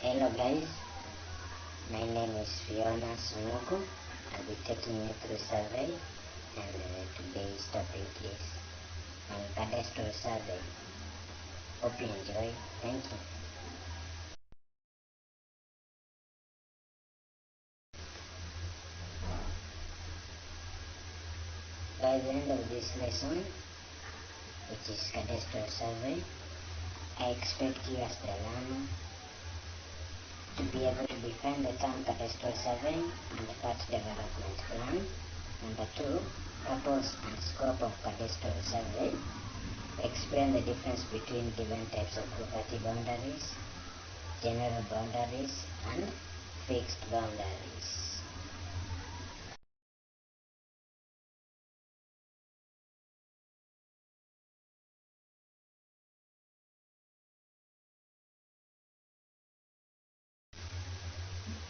Hello guys, my name is Fiona Sonoku. I'll be taking you through survey and today's topic is on cadastral survey. Hope you enjoy. Thank you. By the end of this lesson, which is cadastral survey, I expect you as the learner to be able to define the term cadastral survey and part development plan. Number 2, purpose and scope of cadastral survey. Explain the difference between given types of property boundaries, general boundaries and fixed boundaries.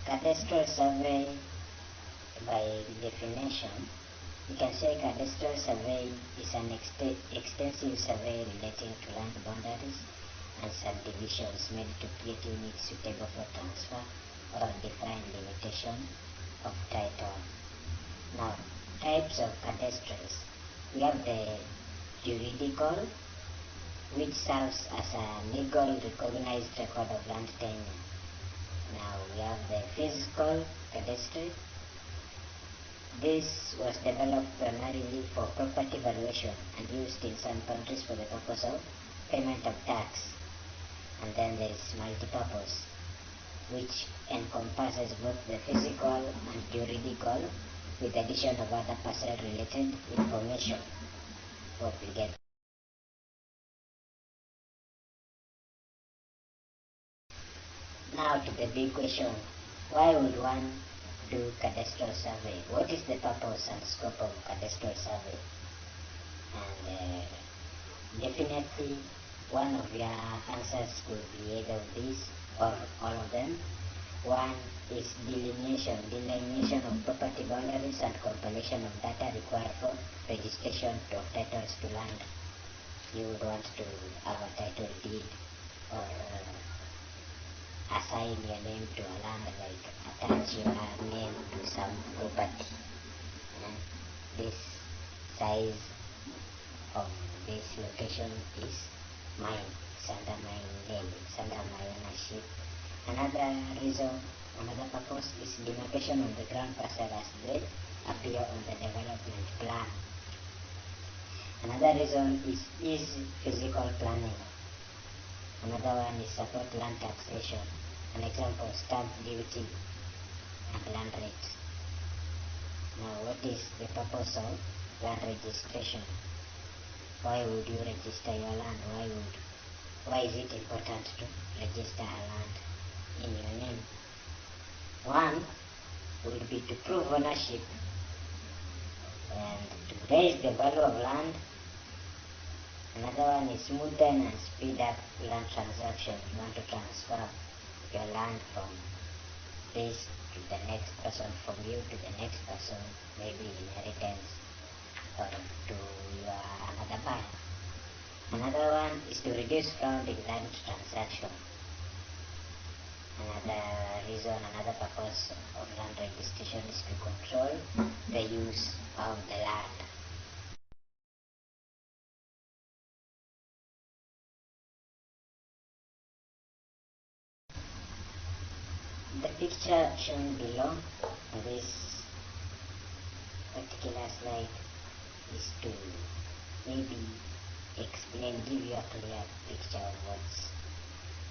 Cadastral survey, by definition, you can say cadastral survey is an extensive survey relating to land boundaries and subdivisions made to create units suitable for transfer or define limitation of title. Now, types of cadastrals. We have the juridical, which serves as a legal recognized record of land tenure. Now we have the physical cadastre. This was developed primarily for property valuation and used in some countries for the purpose of payment of tax. And then there is multipurpose, which encompasses both the physical and juridical with the addition of other parcel related information. What we get. Now to the big question, why would one do cadastral survey? What is the purpose and scope of cadastral survey? And definitely one of your answers could be either of these or all of them. One is delineation of property boundaries and compilation of data required for registration of titles to land. You would want to have a title deed or assign your name to a land, like attach your name to some property. This size of this location is mine, it's under my name, it's under my ownership. Another purpose is demarcation of the ground parcel as they appear on the development plan. Another reason is physical planning. Another one is support land taxation. An example, stamp duty and land rate. Now, what is the purpose of land registration? Why would you register your land? Why is it important to register a land in your name? One would be to prove ownership and to raise the value of land. Another one is smoothen and speed up land transactions. You want to transfer your land from this to the next person, from you to the next person, maybe inheritance or to your another buyer. Another one is to reduce fraud in land transaction. Another purpose of land registration is to control the use of the land. The picture shown below on this particular slide is to maybe explain, give you a clear picture of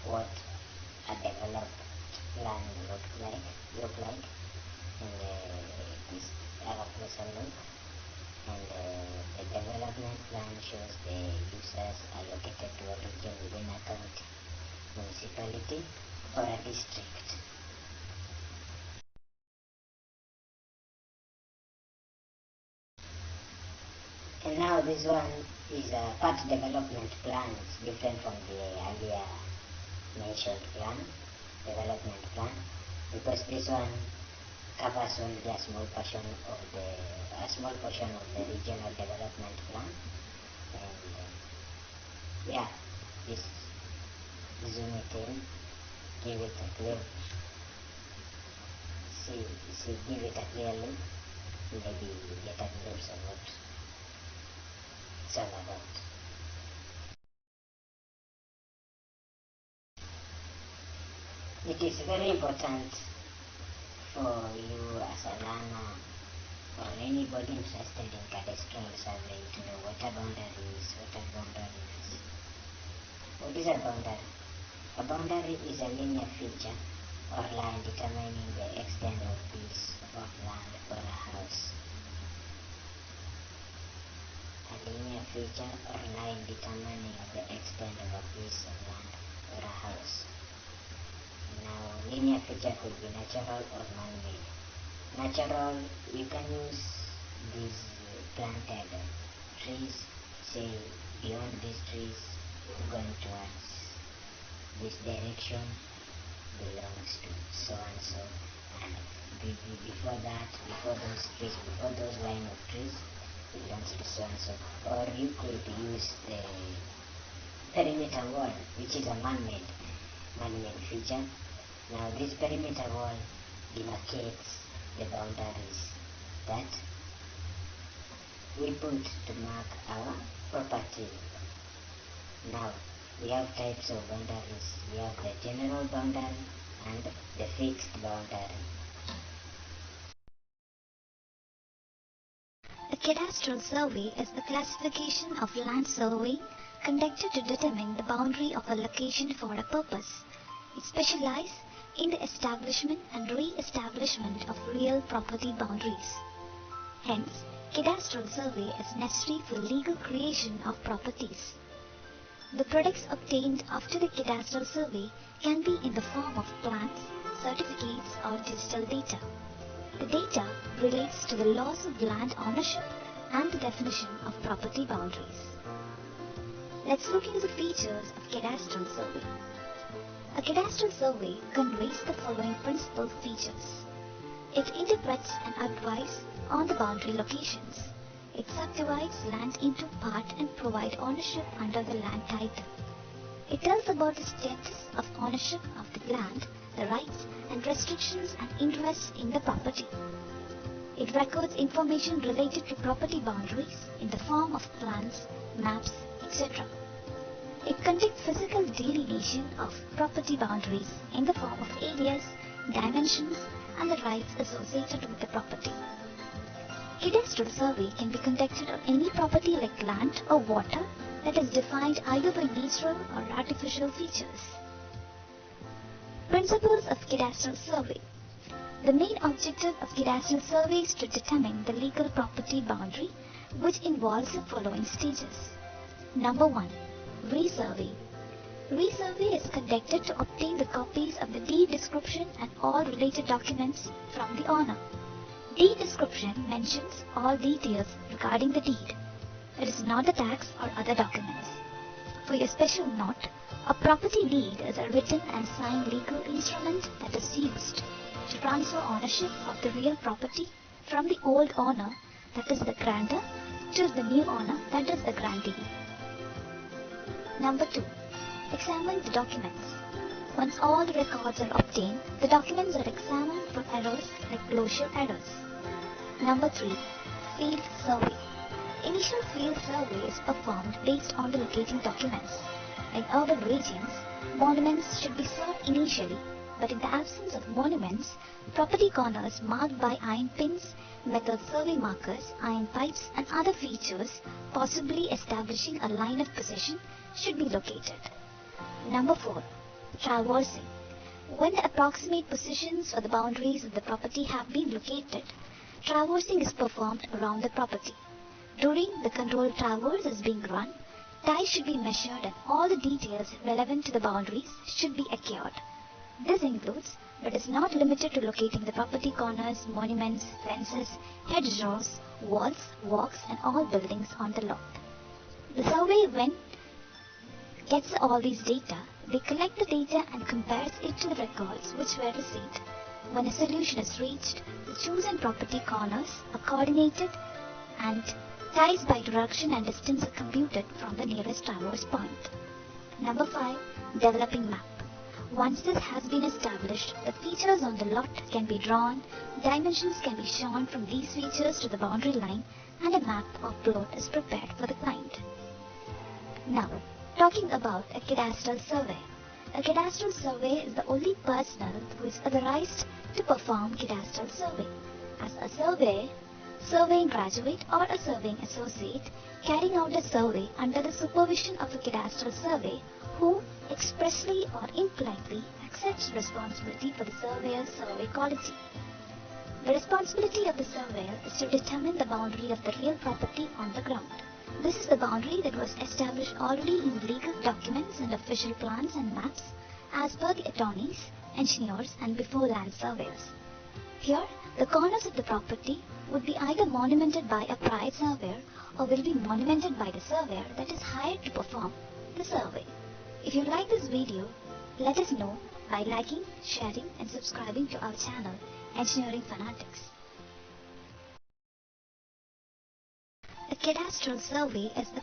what a developed land look like, and this are a closer look. And the development plan shows the users allocated to a region within a county, municipality, or a district. And now this one is a part development plan. It's different from the earlier mentioned development plan, because this one covers only a small portion of the regional development plan. And yeah, this zoom it in. give it a clear give it a clear look. Maybe get a glimpse of what it's all about. It is very important for you as a learner or anybody interested in cadastral survey to know what a boundary is. What is a boundary? A boundary is a linear feature or line determining the extent of a piece of land or a house. A linear feature or line determining the extent of a piece of land or a house. Now, linear feature could be natural or man-made. Natural, you can use these planted trees, say beyond these trees going towards this direction belongs to so and so, and before those trees, before those line of trees belongs to so and so. Or you could use the perimeter wall, which is a man-made feature. Now this perimeter wall demarcates the boundaries that we put to mark our property. Now we have types of boundaries. We have the general boundary and the fixed boundary. A cadastral survey is the classification of land survey conducted to determine the boundary of a location for a purpose. It specializes in the establishment and re-establishment of real property boundaries. Hence, cadastral survey is necessary for legal creation of properties. The products obtained after the cadastral survey can be in the form of plans, certificates, or digital data. The data relates to the laws of land ownership and the definition of property boundaries. Let's look into the features of cadastral survey. A cadastral survey conveys the following principal features. It interprets and advises on the boundary locations. It subdivides land into parts and provides ownership under the land title. It tells about the status of ownership of the land, the rights and restrictions and interests in the property. It records information related to property boundaries in the form of plans, maps, etc. It conducts physical delineation of property boundaries in the form of areas, dimensions, and the rights associated with the property. Cadastral survey can be conducted on any property like land or water that is defined either by natural or artificial features. Principles of cadastral survey. The main objective of cadastral survey is to determine the legal property boundary, which involves the following stages. Number 1. Resurvey. Resurvey is conducted to obtain the copies of the deed description and all related documents from the owner. Deed description mentions all details regarding the deed. It is not the tax or other documents. For your special note, a property deed is a written and signed legal instrument that is used to transfer ownership of the real property from the old owner, that is the grantor, to the new owner, that is the grantee. Number 2. Examine the documents. Once all the records are obtained, the documents are examined for errors like closure errors. Number 3. Field survey. Initial field survey is performed based on the locating documents. In urban regions, monuments should be sought initially, but in the absence of monuments, property corners marked by iron pins, metal survey markers, iron pipes, and other features possibly establishing a line of possession should be located. Number 4. Traversing. When the approximate positions for the boundaries of the property have been located, traversing is performed around the property. During the controlled traverse is being run, ties should be measured and all the details relevant to the boundaries should be acquired. This includes, but is not limited to, locating the property corners, monuments, fences, hedgerows, walls, walks, and all buildings on the lot. The survey, when gets all these data, they collect the data and compares it to the records which were received. When a solution is reached, the chosen property corners are coordinated and ties by direction and distance are computed from the nearest traverse point. Number 5. Developing map. Once this has been established, the features on the lot can be drawn, dimensions can be shown from these features to the boundary line, and a map or plot is prepared for the client. Now, talking about a cadastral survey. A cadastral survey is the only personnel who is authorized to perform cadastral survey. As a surveying graduate or a surveying associate carrying out a survey under the supervision of a cadastral survey who expressly or impliedly accepts responsibility for the surveyor's survey quality. The responsibility of the surveyor is to determine the boundary of the real property on the ground. This is the boundary that was established already in legal documents and official plans and maps as per the attorneys, engineers and before land surveyors. Here, the corners of the property would be either monumented by a private surveyor or will be monumented by the surveyor that is hired to perform the survey. If you like this video, let us know by liking, sharing and subscribing to our channel, Engineering Fanatics. A cadastral survey is the